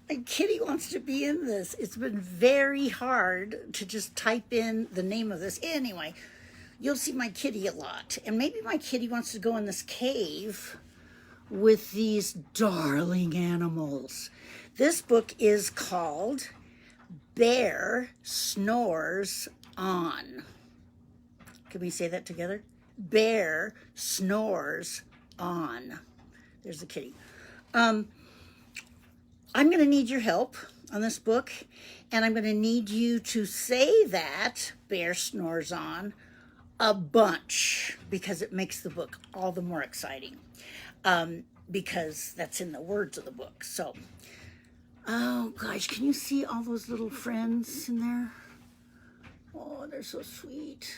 My kitty wants to be in this. It's been very hard to just type in the name of this. Anyway, you'll see my kitty a lot. And maybe my kitty wants to go in this cave with these darling animals. This book is called Bear Snores On. Can we say that together? Bear Snores On. There's the kitty. I'm going to need your help on this book, and I'm going to need you to say that, Bear Snores On, a bunch, because it makes the book all the more exciting, because that's in the words of the book. So, oh gosh, can you see all those little friends in there? Oh, they're so sweet.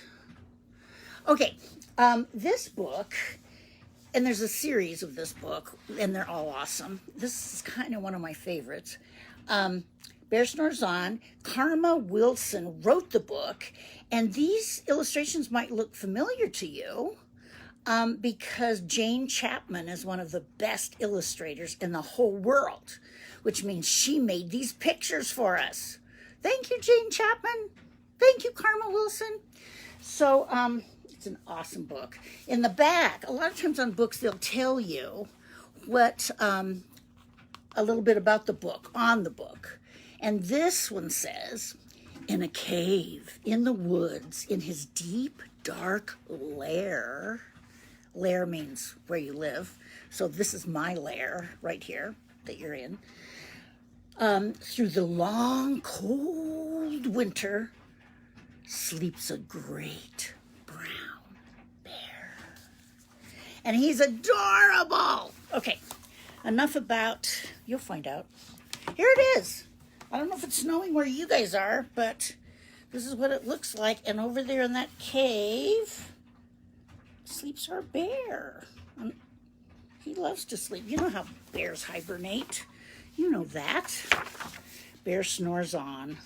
Okay, this book, and there's a series of this book, and they're all awesome. This is kind of one of my favorites. Bear Snores On. Karma Wilson wrote the book, and these illustrations might look familiar to you because Jane Chapman is one of the best illustrators in the whole world, which means she made these pictures for us. Thank you, Jane Chapman. Thank you, Karma Wilson. So, it's an awesome book. In the back, a lot of times on books, they'll tell you what, a little bit about the book, on the book. And this one says, in a cave, in the woods, in his deep, dark lair. Lair means where you live. So this is my lair right here that you're in. Through the long, cold winter, sleeps a great brown bear. And he's adorable. Okay, enough about, you'll find out. Here it is. I don't know if it's snowing where you guys are, but this is what it looks like. And over there in that cave sleeps our bear. He loves to sleep. You know how bears hibernate. You know that. Bear Snores On.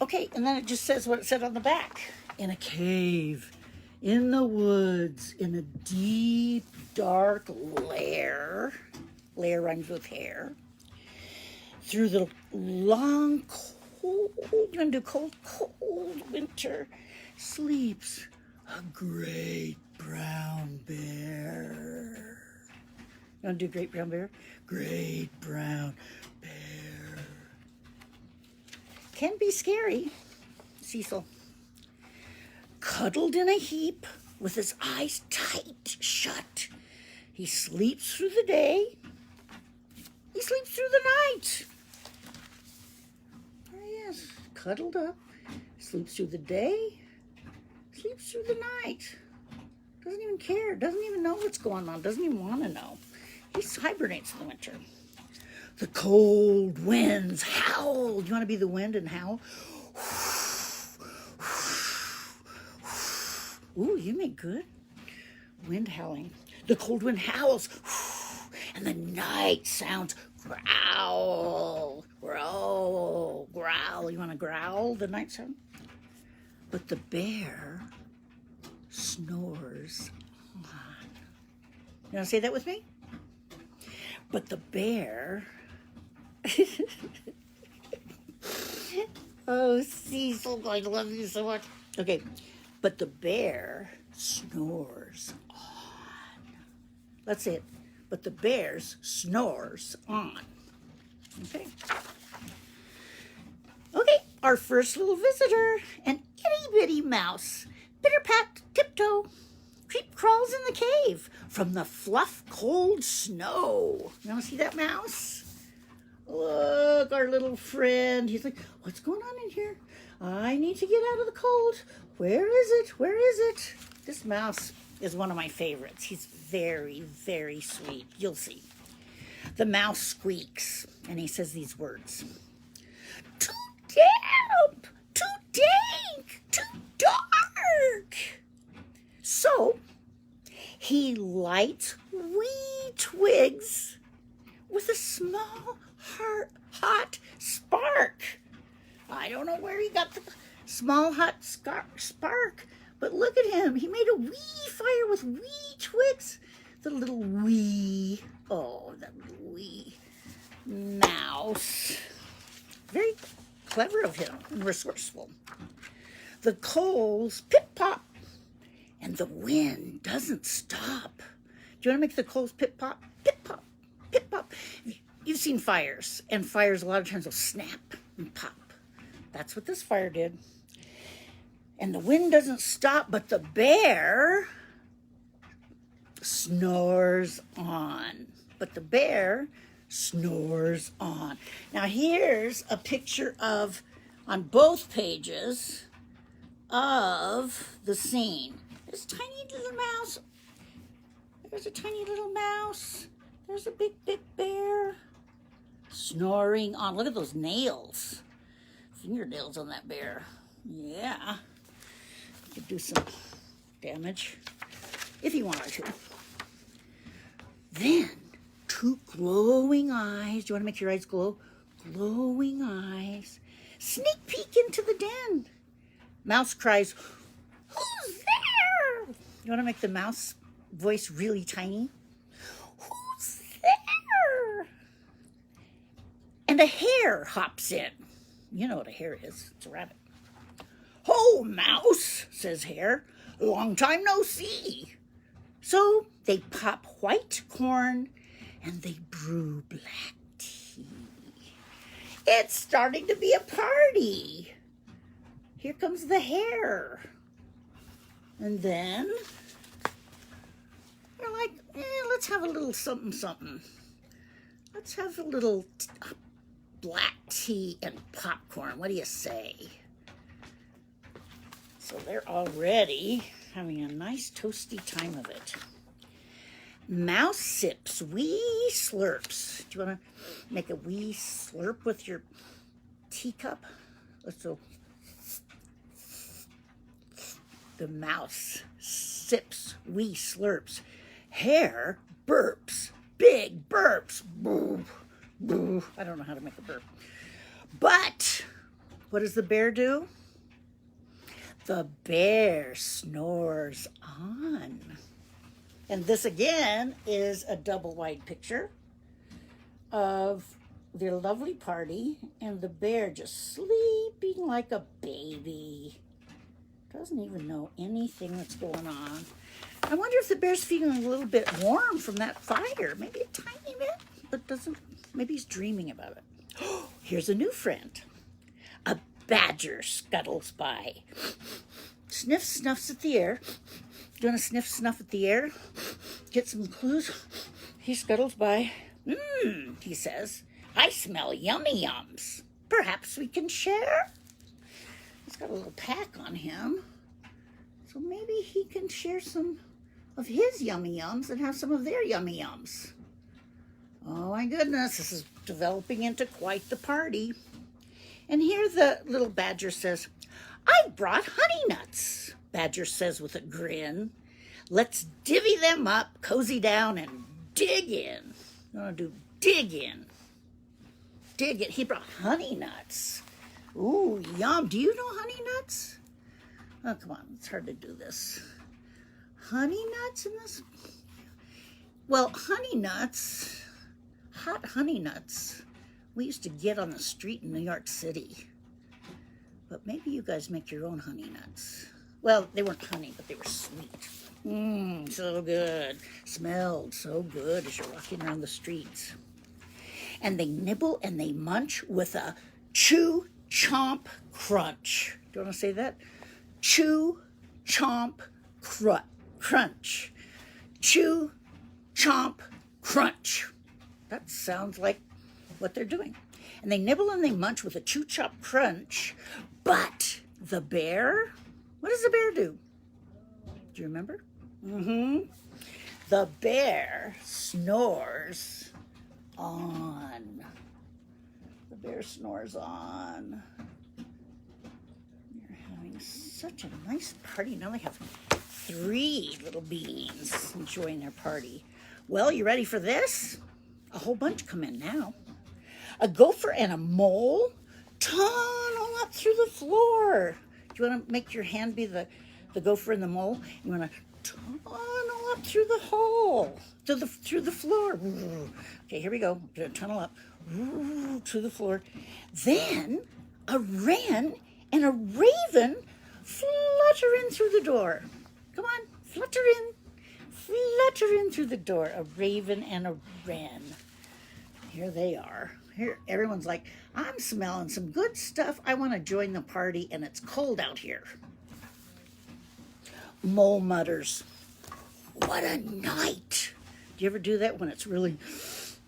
Okay, and then it just says what it said on the back. In a cave, in the woods, in a deep, dark lair. Lair rhymes with hair. Through the long, cold, you want to do cold winter, sleeps a great brown bear. You want to do great brown bear? Great brown bear. Can be scary, Cecil. Cuddled in a heap with his eyes tight shut. He sleeps through the day. He sleeps through the night. There he is, cuddled up. Sleeps through the day. Sleeps through the night. Doesn't even care. Doesn't even know what's going on. Doesn't even want to know. He hibernates in the winter. The cold winds howl. You want to be the wind and howl? Ooh, you make good. Wind howling. The cold wind howls. And the night sounds growl. Growl. Growl. You want to growl the night sound? But the bear snores on. You want to say that with me? But the bear... Oh, Cecil, I love you so much. Okay, but the bear snores on. Let's say it. But the bear snores on. Okay. Okay, our first little visitor, an itty-bitty mouse. Pitter-pat, tiptoe, creep crawls in the cave from the fluff cold snow. You want to see that mouse? Look, our little friend. He's like, what's going on in here? I need to get out of the cold. Where is it? Where is it? This mouse is one of my favorites. He's very, very sweet. You'll see. The mouse squeaks, and he says these words. Too damp, too dank, too dark. So he lights wee twigs with a small, hot spark. I don't know where he got the small, hot spark, but look at him. He made a wee fire with wee twigs. The little wee. Oh, that little wee. clever of him and resourceful. The coals pip-pop, and the wind doesn't stop. Do you want to make the coals pip-pop? Pip-pop, pip-pop. You've seen fires, and fires a lot of times will snap and pop. That's what this fire did. And the wind doesn't stop, but the bear snores on. But the bear snores on. Now here's a picture of, on both pages, of the scene. There's a tiny little mouse. There's a tiny little mouse. There's a big, big bear snoring on. Look at those nails. Fingernails on that bear. Yeah. Could do some damage if he wanted to. Then, two glowing eyes. Do you want to make your eyes glow? Glowing eyes. Sneak peek into the den. Mouse cries, "Who's there?" You want to make the mouse voice really tiny? "Who's there?" And a hare hops in. You know what a hare is. It's a rabbit. "Ho, mouse," says hare. "Long time no see." So they pop white corn and they brew black tea. It's starting to be a party. Here comes the hare. And then they're like, let's have a little something, something. Let's have a little black tea and popcorn. What do you say? So they're already having a nice toasty time of it. Mouse sips wee slurps. Do you want to make a wee slurp with your teacup? Let's go. The mouse sips wee slurps. Hare burps. Big burps. Boo, boo. I don't know how to make a burp. But what does the bear do? The bear snores on. And this again is a double wide picture of their lovely party and the bear just sleeping like a baby. Doesn't even know anything that's going on. I wonder if the bear's feeling a little bit warm from that fire. Maybe a tiny bit, but doesn't. Maybe he's dreaming about it. Oh, here's a new friend. A badger scuttles by. Sniff, snuffs at the air. Do you want to sniff, snuff at the air? Get some clues? He scuttles by. He says, "I smell yummy yums. Perhaps we can share?" He's got a little pack on him. So maybe he can share some of his yummy yums and have some of their yummy yums. Oh my goodness, this is developing into quite the party. And here the little badger says, "I brought honey nuts," Badger says with a grin. "Let's divvy them up, cozy down, and dig in." You want to do dig in. Dig it. He brought honey nuts. Ooh, yum. Do you know honey nuts? Oh, come on. It's hard to do this. Honey nuts in this? Well, honey nuts, hot honey nuts, we used to get on the street in New York City. But maybe you guys make your own honey nuts. Well, they weren't honey, but they were sweet. So good. Smelled so good as you're walking around the streets. And they nibble and they munch with a chew, chomp, crunch. Do you want to say that? Chew, chomp, crunch. Chew, chomp, crunch. That sounds like what they're doing. And they nibble and they munch with a chew, chop, crunch. But the bear, what does the bear do? Do you remember? The bear snores on. The bear snores on. You're having such a nice party. Now they have 3 little beings enjoying their party. Well, you ready for this? A whole bunch come in now. A gopher and a mole tunnel up through the floor. Do you want to make your hand be the gopher and the mole? You want to tunnel up through the hole, through the floor. Okay, here we go. We're going to tunnel up to the floor. Then a wren and a raven flutter in through the door. Come on, flutter in through the door. A raven and a wren. Here they are. Here, everyone's like, I'm smelling some good stuff. I want to join the party, and it's cold out here. Mole mutters, what a night. Do you ever do that when it's really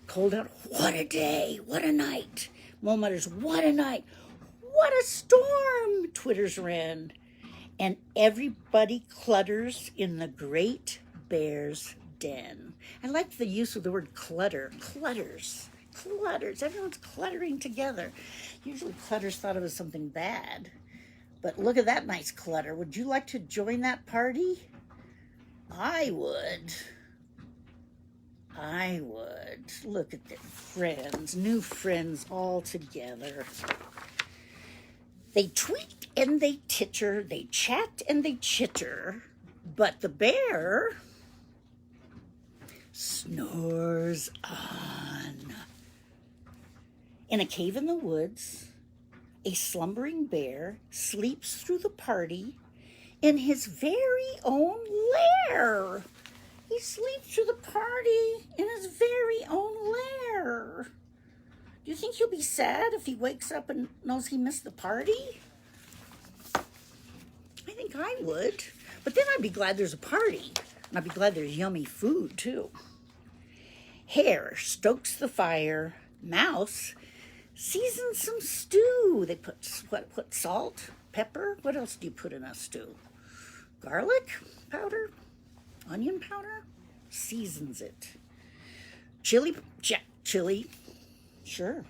cold out? What a day, what a night. Mole mutters, what a night. What a storm, twitters Wren. And everybody clutters in the great bear's den. I like the use of the word clutter. Clutters. Everyone's cluttering together. Usually clutter's thought of as something bad. But look at that nice clutter. Would you like to join that party? I would. Look at their friends, new friends all together. They tweet and they titter, they chat and they chitter, but the bear snores on. In a cave in the woods, a slumbering bear sleeps through the party in his very own lair. He sleeps through the party in his very own lair. Do you think he'll be sad if he wakes up and knows he missed the party? I think I would. But then I'd be glad there's a party. And I'd be glad there's yummy food, too. Hare stokes the fire. Mouse seasons some stew. They put salt, pepper. What else do you put in a stew? Garlic powder? Onion powder? Seasons it. Chili, sure.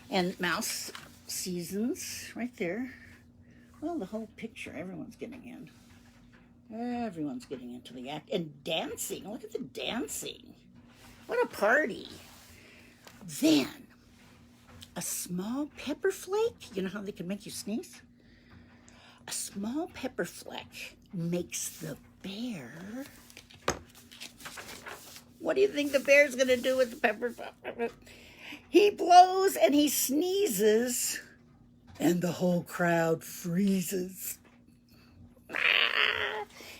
And Mouse seasons right there. Well, the whole picture, everyone's getting in. Everyone's getting into the act. And dancing, look at the dancing. What a party. Then, a small pepper flake, you know how they can make you sneeze? A small pepper flake makes the bear. What do you think the bear's going to do with the pepper flake? He blows and he sneezes, and the whole crowd freezes.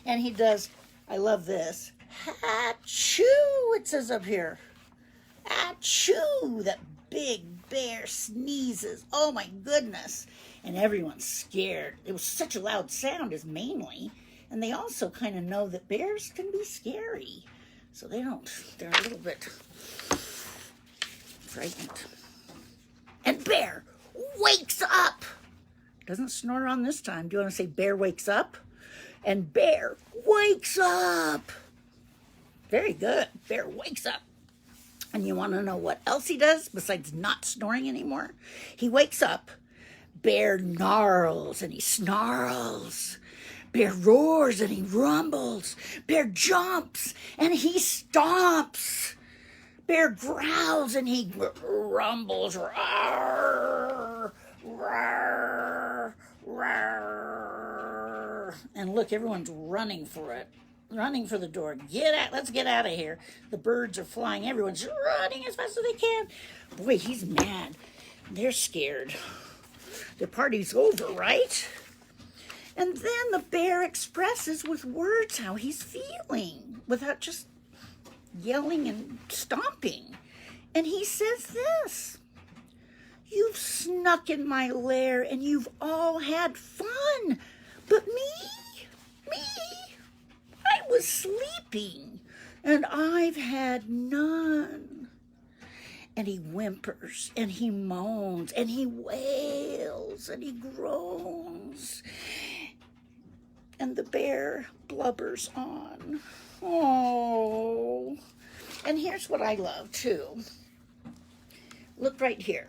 And he does, I love this, achoo, it says up here. Achoo, that big bear sneezes. Oh my goodness. And everyone's scared. It was such a loud sound is mainly. And they also kind of know that bears can be scary. So they're a little bit frightened. And Bear wakes up. Doesn't snore on this time. Do you want to say Bear wakes up? And Bear wakes up. Very good. Bear wakes up. And you want to know what else he does besides not snoring anymore? He wakes up. Bear gnarls and he snarls. Bear roars and he rumbles. Bear jumps and he stomps. Bear growls and he rumbles. Rawr, rawr, rawr. And look, everyone's running for it. Running for the door. Get out. Let's get out of here. The birds are flying. Everyone's running as fast as they can. Boy, he's mad. They're scared. The party's over, right? And then the bear expresses with words how he's feeling without just yelling and stomping. And he says this: "You've snuck in my lair and you've all had fun, but me, I was sleeping and I've had none." And he whimpers and he moans and he wails and he groans. And the bear blubbers on. Oh. And here's what I love too. Look right here.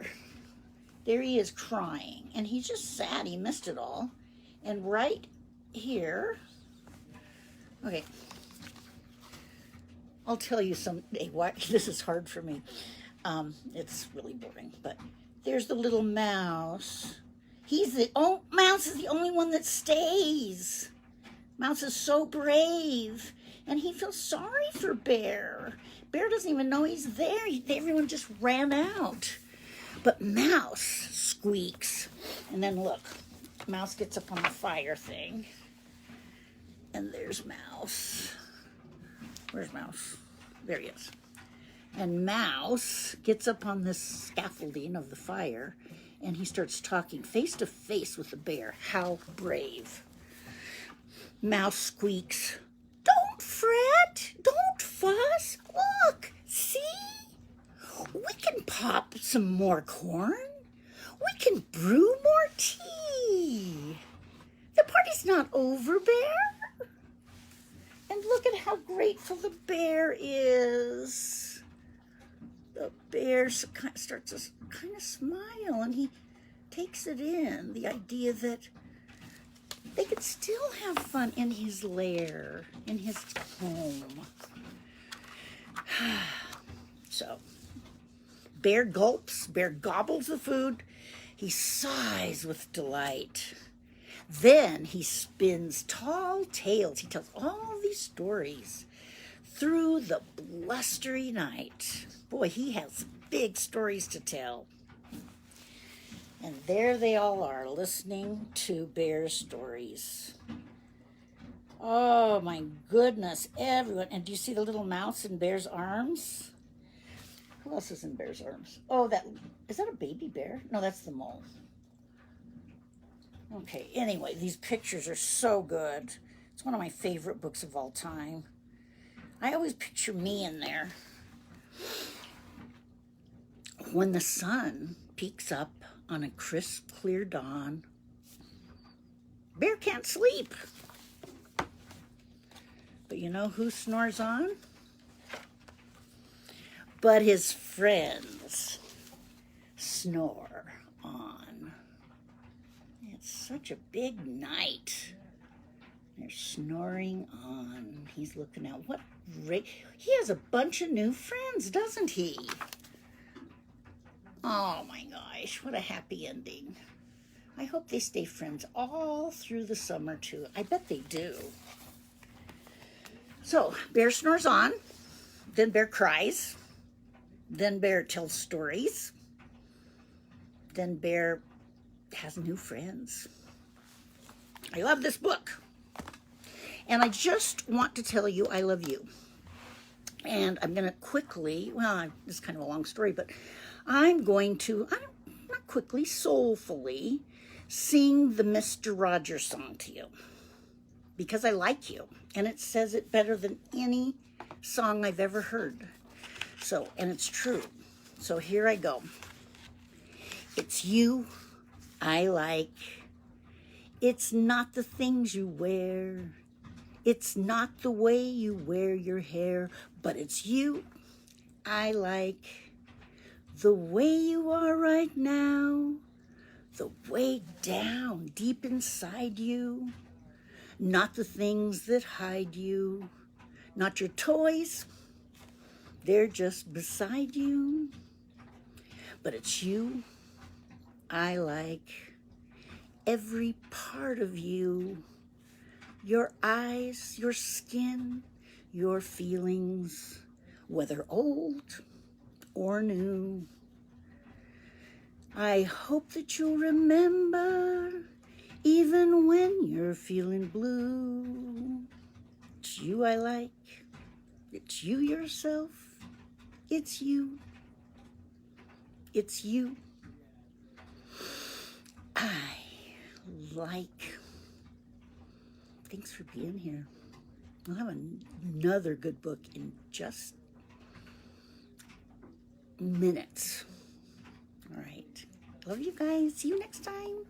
There he is crying. And he's just sad he missed it all. And right here. Okay. I'll tell you someday why this is hard for me. It's really boring. But there's the little mouse. Mouse is the only one that stays. Mouse is so brave, and he feels sorry for Bear. Bear doesn't even know he's there. Everyone just ran out. But Mouse squeaks. And then look, Mouse gets up on the fire thing. And there's Mouse. Where's Mouse? There he is. And Mouse gets up on this scaffolding of the fire, and he starts talking face to face with the bear. How brave. Mouse squeaks, "Don't fret, don't fuss. Look, see? We can pop some more corn. We can brew more tea. The party's not over, Bear." And look at how grateful the bear is. The bear starts to kind of smile, and he takes it in, the idea that they could still have fun in his lair, in his home. So, Bear gulps, Bear gobbles the food. He sighs with delight. Then he spins tall tales. He tells all these stories through the blustery night. Boy, he has big stories to tell. And there they all are, listening to Bear's stories. Oh my goodness, everyone. And do you see the little mouse in Bear's arms? Who else is in Bear's arms? Oh, is that a baby bear? No, that's the mole. Okay, anyway, these pictures are so good. It's one of my favorite books of all time. I always picture me in there. When the sun peeks up on a crisp, clear dawn, Bear can't sleep. But you know who snores on? But his friends snore on. It's such a big night. They're snoring on. He's looking out. What great. He has a bunch of new friends, doesn't he? Oh my gosh, what a happy ending. I hope they stay friends all through the summer too. I bet they do. So, Bear snores on. Then Bear cries. Then Bear tells stories. Then Bear has new friends. I love this book. And I just want to tell you I love you. And I'm going to quickly, well, this is kind of a long story, but I'm going to, not quickly, soulfully sing the Mr. Rogers song to you. Because I like you. And it says it better than any song I've ever heard. So, and it's true. So here I go. It's you I like. It's not the things you wear. It's not the way you wear your hair. But it's you I like. The way you are right now. The way down deep inside you. Not the things that hide you. Not your toys. They're just beside you. But it's you I like. Every part of you. Your eyes, your skin, your feelings, whether old or new. I hope that you'll remember, even when you're feeling blue. It's you I like. It's you yourself. It's you. It's you I like. Thanks for being here. I'll have another good book in just minutes. All right. Love you guys. See you next time.